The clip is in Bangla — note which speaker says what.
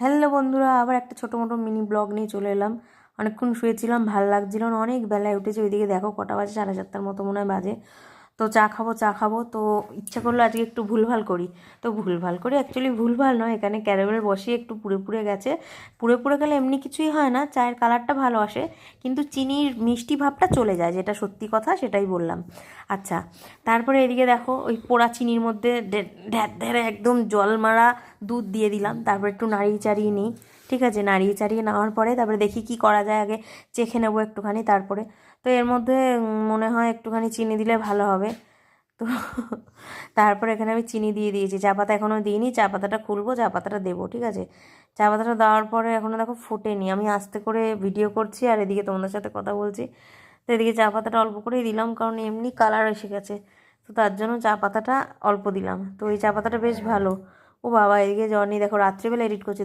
Speaker 1: হ্যালো বন্ধুরা, আবার একটা ছোটো মোটো মিনি ব্লগ নিয়ে চলে এলাম। অনেকক্ষণ শুয়েছিলাম, ভালো লাগছিল না, অনেক বেলায় উঠেছি। ওইদিকে দেখো কটা বাজে, 7:30 মতো মনে হয় বাজে। তো চা খাবো তো ইচ্ছা করলো আজকে একটু ভুলভাল করি। তো ভুলভাল করি, অ্যাকচুয়ালি ভুলভাল নয়, এখানে ক্যারামেল বসিয়ে একটু পুড়ে পুড়ে গেছে। পুড়ে পুড়ে গেলে এমনি কিছুই হয় না, চায়ের কালারটা ভালো আসে, কিন্তু চিনির মিষ্টি ভাবটা চলে যায়, যেটা সত্যি কথা সেটাই বললাম। আচ্ছা, তারপরে এদিকে দেখো ওই পোড়া চিনির মধ্যে ঢ্যার ঢ্যারে একদম জল মারা দুধ দিয়ে দিলাম। তারপর একটু নাড়িয়ে চাড়িয়ে নিই। ঠিক আছে, নাড়িয়ে চাড়িয়ে নেওয়ার পরে তারপরে দেখি কি করা যায়, আগে চেখে নেবো একটুখানি। তারপরে তো এর মধ্যে মনে হয় একটুখানি চিনি দিলে ভালো হবে। তো তারপর এখানে আমি চিনি দিয়ে দিয়েছি, চা পাতা এখনও দিইনি। চা পাতাটা খুলবো, চা পাতাটা দেবো। ঠিক আছে, চা পাতাটা দেওয়ার পরে এখনও দেখো ফোটেনি। আমি আস্তে করে ভিডিও করছি আর এদিকে তোমাদের সাথে কথা বলছি। তো এদিকে চা পাতাটা অল্প করেই দিলাম, কারণ এমনি কালার এসে গেছে। তো তার জন্য চা পাতাটা অল্প দিলাম। তো এই চা পাতাটা বেশ ভালো। ও বাবা, এদিকে জনি দেখো রাত্রিবেলা এডিট করছে।